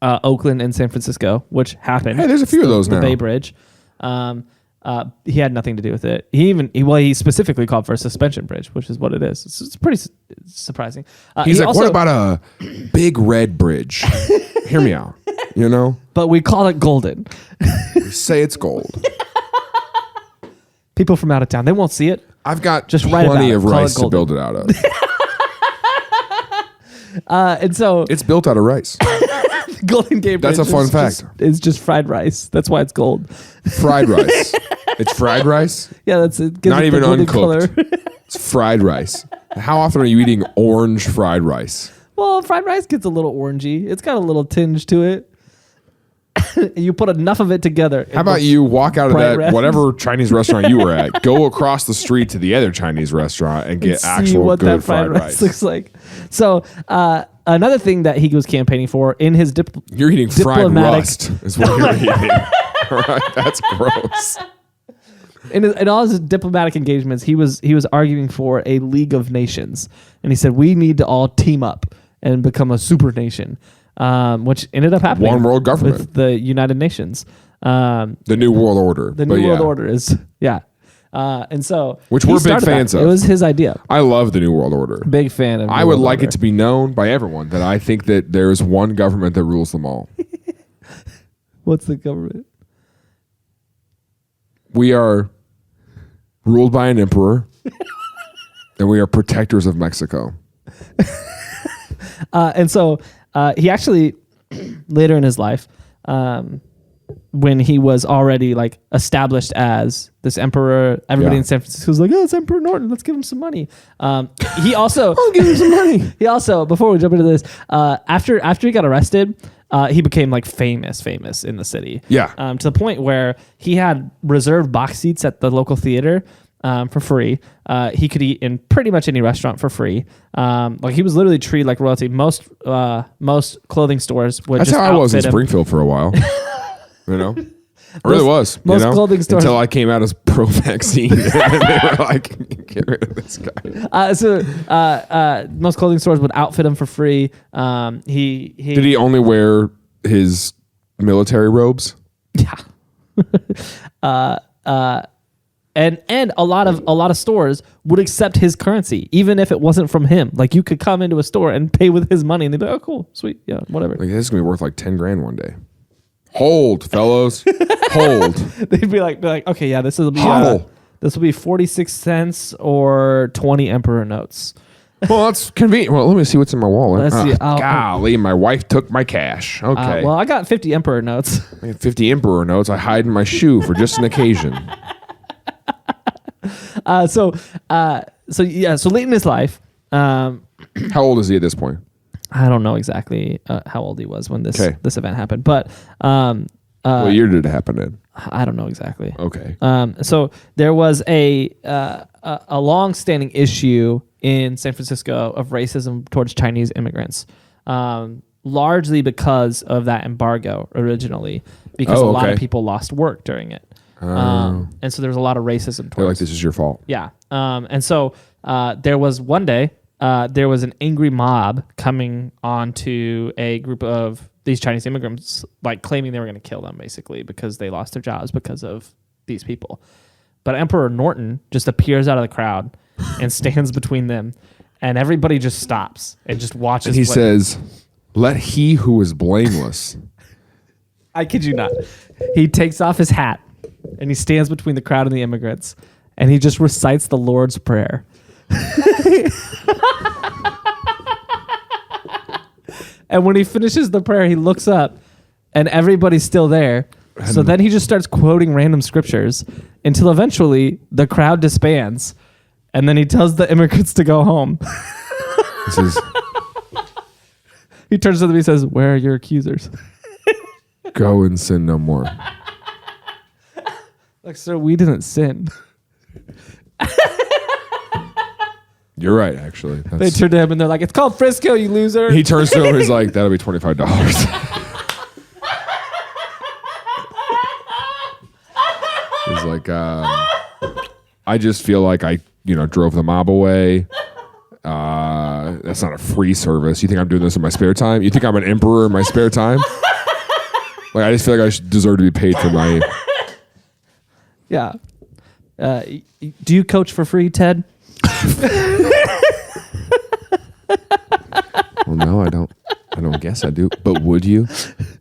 Oakland and San Francisco, which happened. Hey, there's a few of those now. The Bay Bridge. He had nothing to do with it. He specifically called for a suspension bridge, which is what it is. It's pretty surprising. He's like, what about a big red bridge? Hear me out. But we call it golden. We say it's gold. People from out of town, they won't see it. I've got just plenty of rice to build it out of. And so it's built out of rice. Golden Gate Bridge. That's a fun fact. It's just fried rice. That's why it's gold. Fried rice. It's fried rice? Yeah, that's it. Not even uncooked. It's fried rice. How often are you eating orange fried rice? Well, fried rice gets a little orangey. It's got a little tinge to it. You put enough of it together. How about you walk out of that whatever Chinese restaurant you were at, go across the street to the other Chinese restaurant and get actual good fried rice. Looks like. So another thing that he was campaigning for in his you're eating fried rust is what you're eating. All right, that's gross. In all his diplomatic engagements, he was arguing for a League of Nations, and he said we need to all team up and become a super nation. Which ended up happening. One world government. With the United Nations. The New World Order. The New World Order is, and so. Which we're big fans of. It was his idea. I love the New World Order. Big fan of I would like it to be known by everyone that I think that there is one government that rules them all. What's the government? We are ruled by an emperor, and we are protectors of Mexico. And so. He actually later in his life, when he was already like established as this emperor, everybody in San Francisco was like, "Oh, it's Emperor Norton. Let's give him some money." He also I'll give him some money. He also, before we jump into this, after he got arrested, he became like famous in the city. Yeah. To the point where he had reserved box seats at the local theater. For free. He could eat in pretty much any restaurant for free. Like he was literally treated like royalty. Most clothing stores would That's just how I was in him. Springfield for a while. I really was. Most clothing stores. Until I came out as pro-vaccine. And they were like, get rid of this guy. So most clothing stores would outfit him for free. Did he only wear his military robes? Yeah. And a lot of stores would accept his currency, even if it wasn't from him. Like you could come into a store and pay with his money, and they'd be like, "Oh, cool, sweet, yeah, whatever." Like this is gonna be worth like $10,000 one day. Hold, fellows, hold. They'd be like, "Okay, yeah, this will be 46 cents or 20 Emperor notes." Well, that's convenient. Well, let me see what's in my wallet. Let's see. Golly, my wife took my cash. Okay. Well, I got 50 Emperor notes. I have 50 Emperor notes. I hide in my shoe for just an occasion. So late in his life. How old is he at this point? I don't know exactly how old he was when this event happened, but what year did it happen in? I don't know exactly. Okay. So there was a long-standing issue in San Francisco of racism towards Chinese immigrants, largely because of that embargo originally, because a lot of people lost work during it. And so there was a lot of racism towards. They're like, this is your fault. Yeah. And so there was one day, there was an angry mob coming onto a group of these Chinese immigrants, like claiming they were going to kill them, basically, because they lost their jobs because of these people. But Emperor Norton just appears out of the crowd and stands between them, and everybody just stops and just watches. And he says, "Let he who is blameless." I kid you not. He takes off his hat and he stands between the crowd and the immigrants, and he just recites the Lord's Prayer. And when he finishes the prayer, he looks up, and everybody's still there, So then he just starts quoting random scriptures until eventually the crowd disbands, and then he tells the immigrants to go home. This is He turns to them and he says, "Where are your accusers?" go and sin no more. Like, sir, we didn't sin. You're right, actually. They turn to him and they're like, "It's called Frisco, you loser." He turns to him and he's like, that'll be $25. He's like, I just feel like I, drove the mob away. That's not a free service. You think I'm doing this in my spare time? You think I'm an emperor in my spare time? Like, I just feel like I deserve to be paid for my... Yeah. Do you coach for free, Ted? Well, no, I don't. I don't guess I do. But would you?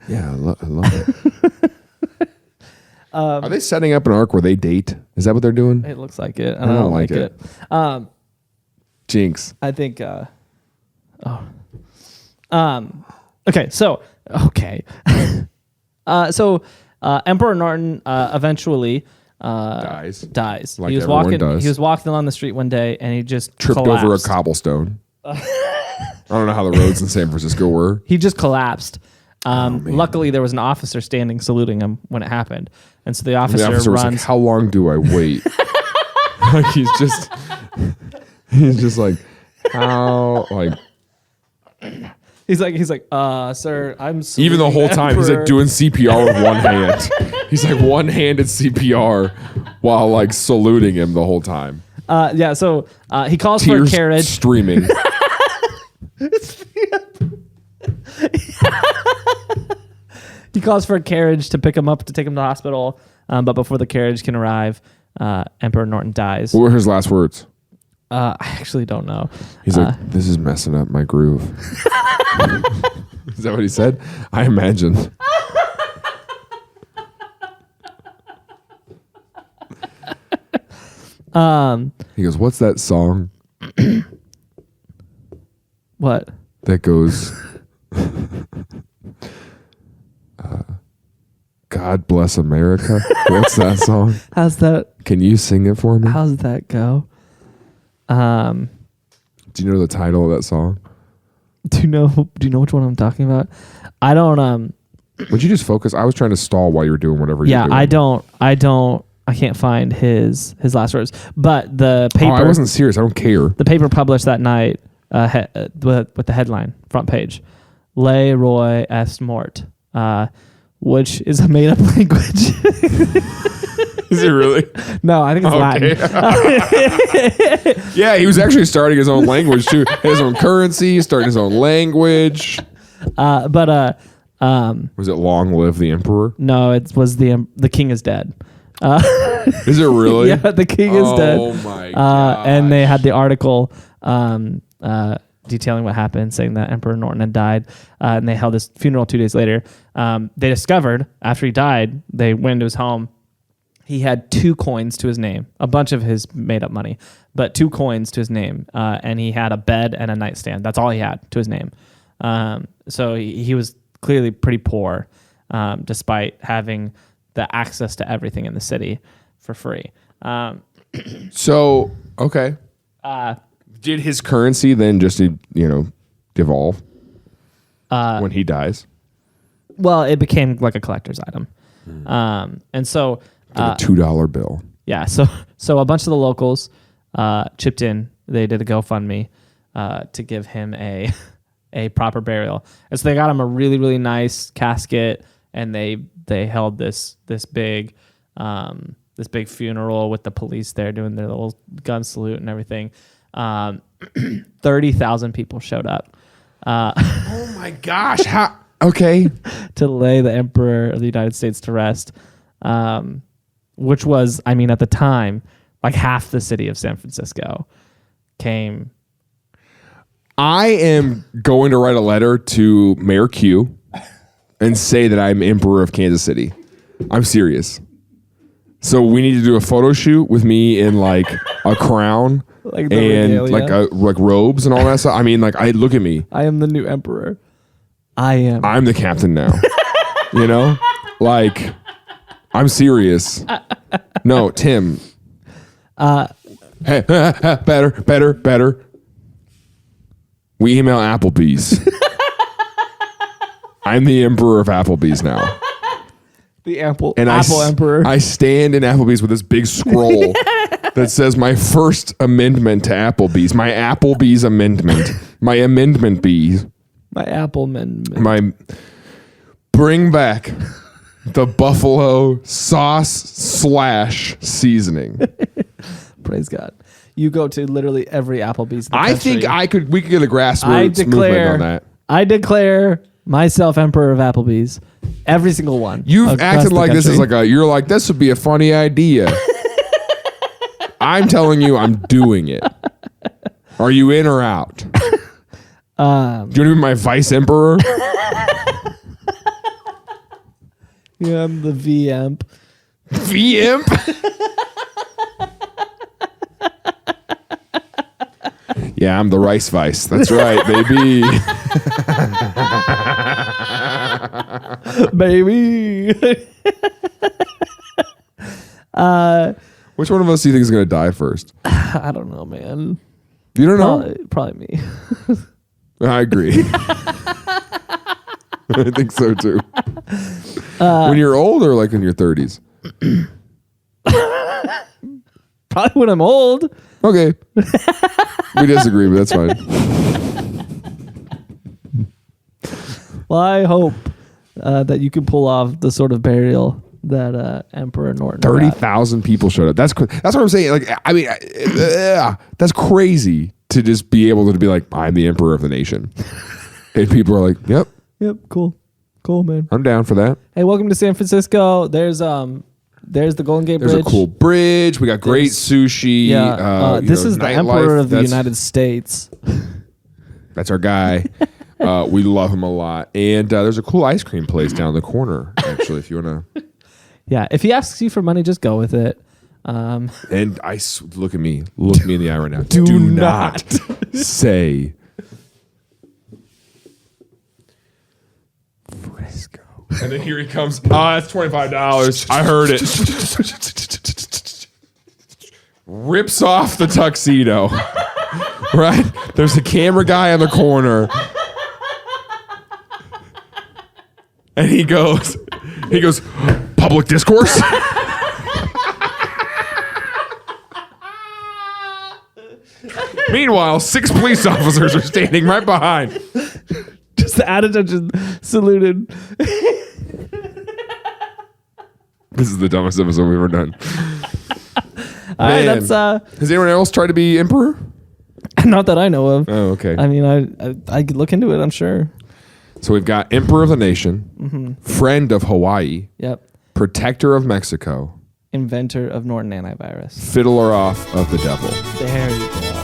Yeah, I love it. Are they setting up an arc where they date? Is that what they're doing? It looks like it. I don't like it. Jinx. I think. Okay. So. Emperor Norton eventually dies. Like He was everyone walking. does. He was walking along the street one day, and he just Tripped collapsed. over a cobblestone. I don't know how the roads in San Francisco were. He just collapsed. Luckily, there was an officer standing saluting him when it happened, and so the officer, Was runs. like, how long do I wait? Like he's just like, how? Like He's like, sir, I'm even the whole saluting time he's Emperor." like doing CPR with one hand. He's like one-handed CPR while like saluting him the whole time. Yeah. So he calls Tears for a carriage. streaming. He calls for a carriage to pick him up to take him to the hospital. But before the carriage can arrive, Emperor Norton dies. What were his last words? I actually don't know. He's like, this is messing up my groove. Is that what he said? I imagined. He goes, what's that song What? that goes, God Bless America? What's that song? How's that? Can you sing it for me? How's that go? Do you know the title of that song? Do you know which one I'm talking about? I don't. Would you just focus? I was trying to stall while you were doing whatever you're doing. I can't find his last words. But the paper. I wasn't serious. I don't care. The paper published that night with the headline front page, "Le Roy est mort," which is a made up language. Is it really? No, I think it's Latin. Yeah, he was actually starting his own language too. His own currency, starting his own language. Was it Long Live the Emperor? No, it was the king is dead. Is it really? Yeah, the king is dead. Oh my god! And they had the article detailing what happened, saying that Emperor Norton had died, and they held his funeral 2 days later. They discovered after he died, they went into his home. He had 2 coins to his name, a bunch of his made-up money, but 2 coins to his name, and he had a bed and a nightstand. That's all he had to his name. So he was clearly pretty poor, despite having the access to everything in the city for free. So, okay. Did his currency then just, devolve when he dies? Well, it became like a collector's item. And so... Like a $2 bill. Yeah, so a bunch of the locals chipped in. They did a GoFundMe to give him a proper burial. And so they got him a really, really nice casket, and they held this big funeral with the police there doing their little gun salute and everything. 30,000 people showed up. Oh my gosh! How? Okay. To lay the Emperor of the United States to rest. Which was, at the time, like half the city of San Francisco came. I am going to write a letter to Mayor Q and say that I'm Emperor of Kansas City. I'm serious. So we need to do a photo shoot with me in like a crown Like the and regalia. like robes and all that stuff. I look at me. I am the new emperor. I'm the captain now. Like I'm serious. No, Tim. Hey, better. We email Applebee's. I'm the emperor of Applebee's now. The Apple Emperor. I stand in Applebee's with this big scroll that says my first amendment to Applebee's. My Applebee's amendment. My amendment bees. My Apple amendment. My bring back the buffalo sauce / seasoning. Praise God. You go to literally every Applebee's in the I country. think we could get a grassroots movement on that. I declare myself emperor of Applebee's. Every single one. You've acted like this is you're like, this would be a funny idea. I'm telling you, I'm doing it. Are you in or out? Do you want to be my vice emperor? Yeah, I'm the V-Emp. V-Imp? Yeah, I'm the rice vice. That's right, baby. Baby. Which one of us do you think is going to die first? I don't know, man. You don't know? Probably me. I agree. I think so too. When you're old or like in your 30s? Probably when I'm old. Okay. We disagree, but that's fine. Well, I hope that you can pull off the sort of burial that Emperor Norton 30,000 people showed up. That's what I'm saying. Like, I mean, that's crazy to just be able to be like, I'm the emperor of the nation. And people are like, yep. Yep, cool, man. I'm down for that. Hey, welcome to San Francisco. There's the Golden Gate Bridge. There's a cool bridge. We got great sushi. Yeah, this is the Emperor of the United States. That's our guy. We love him a lot. And there's a cool ice cream place down the corner, actually, if you want to. Yeah, if he asks you for money, just go with it. And look at me. Look me in the eye right now. Do not say Frisco. And then here he comes. That's $25. I heard it. Rips off the tuxedo. Right? There's a camera guy in the corner. And he goes, public discourse? Meanwhile, 6 police officers are standing right behind. Just the attention saluted. This is the dumbest episode we've ever done. All right, that's has anyone else tried to be emperor? Not that I know of. Oh, okay. I mean, I could look into it, I'm sure. So we've got emperor of the nation, friend of Hawaii, yep, protector of Mexico, inventor of Norton antivirus, fiddler off of the devil. There you go.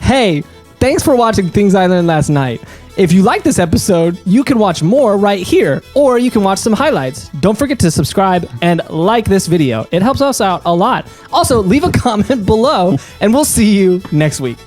Hey, thanks for watching Things I Learned Last Night. If you like this episode, you can watch more right here, or you can watch some highlights. Don't forget to subscribe and like this video. It helps us out a lot. Also, leave a comment below, and we'll see you next week.